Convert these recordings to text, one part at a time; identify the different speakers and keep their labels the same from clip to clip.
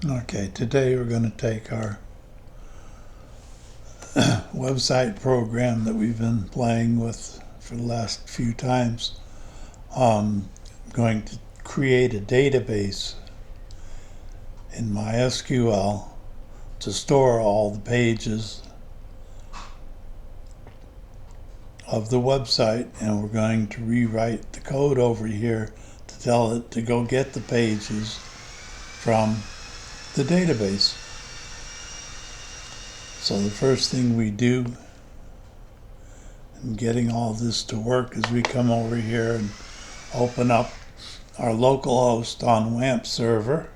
Speaker 1: Okay, today we're going to take our website program that we've been playing with for the last few times. I'm going to create a database in MySQL to store all the pages of the website, and we're going to rewrite the code over here to tell it to go get the pages from the database. So the first thing we do in getting all this to work is we come over here and open up our local host on wampserver.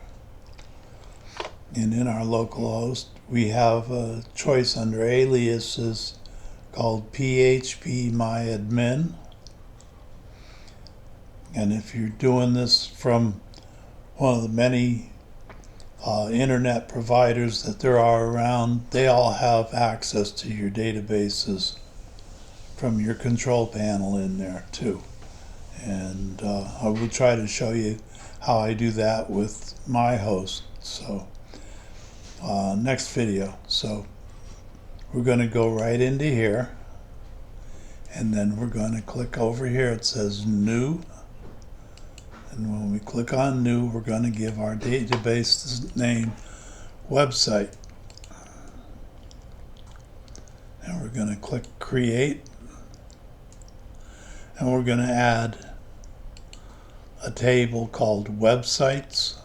Speaker 1: And in our local host, we have a choice under aliases called phpmyadmin. And if you're doing this from one of the many internet providers that there are around, they all have access to your databases from your control panel in there too. And I will try to show you how I do that with my host. So next video. So we're going to go right into here, and then we're going to click over here. It says new. And when we click on new, we're going to give our database name website. And we're going to click create. And we're going to add a table called websites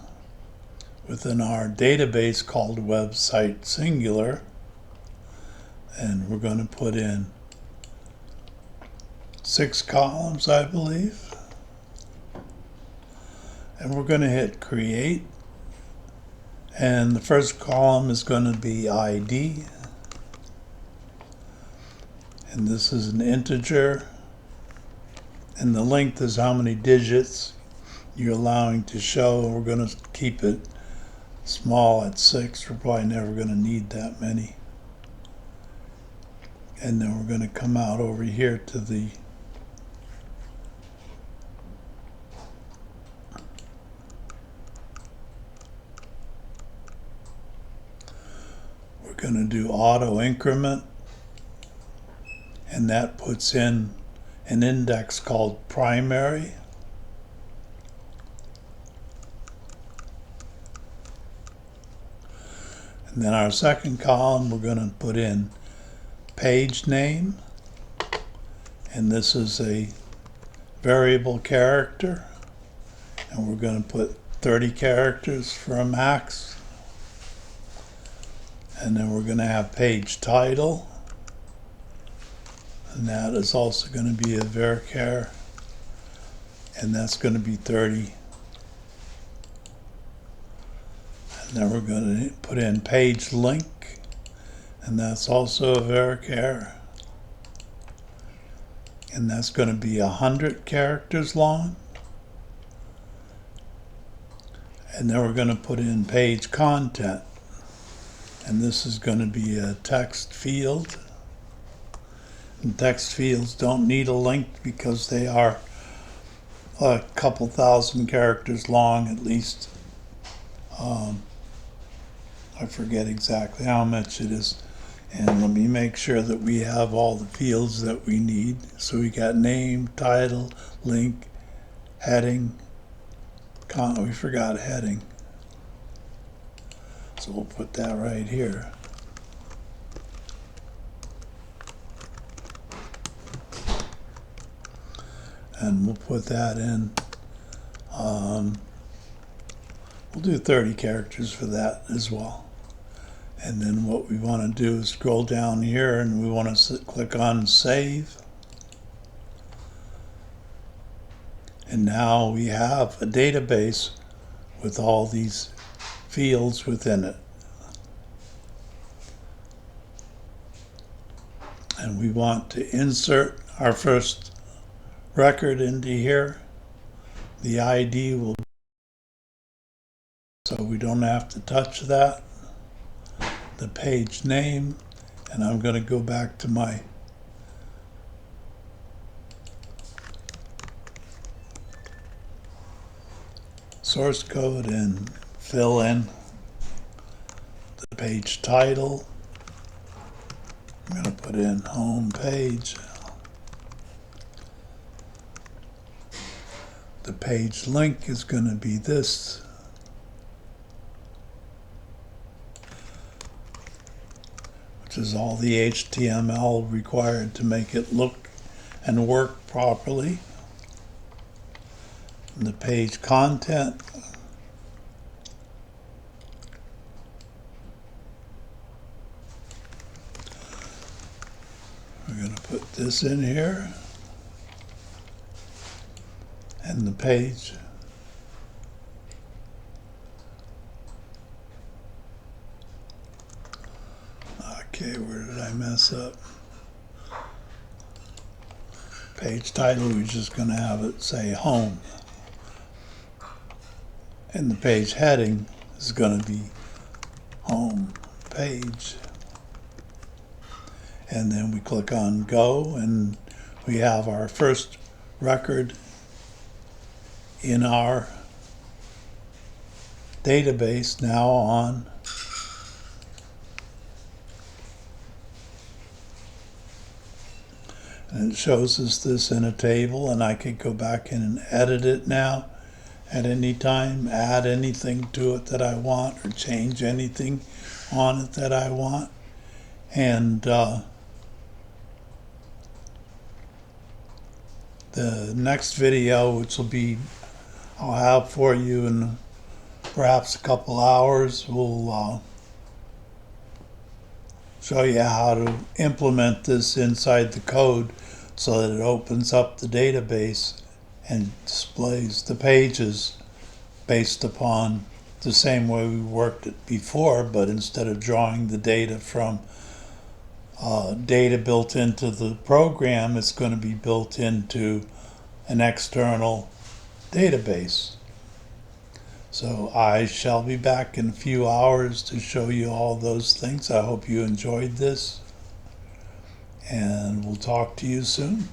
Speaker 1: within our database called website singular. And we're going to put in 6 columns, I believe. And we're going to hit create, and the first column is going to be ID, and this is an integer, and the length is how many digits you're allowing to show. We're going to keep it small at 6. We're probably never going to need that many. And then we're going to come out over here to the going to do auto increment, and that puts in an index called primary. And then our second column, we're going to put in page name, and this is a variable character, and we're going to put 30 characters for a max. And then we're going to have page title, and that is also going to be a varchar, and that's going to be 30. And then we're going to put in page link, and that's also a varchar, and that's going to be 100 characters long. And then we're going to put in page content. And this is going to be a text field. And text fields don't need a link because they are a couple thousand characters long at least. I forget exactly how much it is. And let me make sure that we have all the fields that we need. So we got name, title, link, heading. We forgot heading. So we'll put that right here. And we'll put that in. We'll do 30 characters for that as well. And then what we want to do is scroll down here, and we want to click on save. And now we have a database with all these fields within it. And we want to insert our first record into here. The ID will, so we don't have to touch that. The page name, and I'm going to go back to my source code and fill in page title. I'm going to put in home page. The page link is going to be this. Which is all the HTML required to make it look and work properly. And the page content. We're going to put this in here. And the page. Okay, where did I mess up? Page title, we're just going to have it say home. And the page heading is going to be home page. And then we click on go, and we have our first record in our database now on. And it shows us this in a table, and I can go back in and edit it now at any time, add anything to it that I want, or change anything on it that I want. And the next video, which will be, I'll have for you in perhaps a couple hours, will show you how to implement this inside the code so that it opens up the database and displays the pages based upon the same way we worked it before, but instead of drawing the data from data built into the program, it's going to be built into an external database. So I shall be back in a few hours to show you all those things. I hope you enjoyed this, and we'll talk to you soon.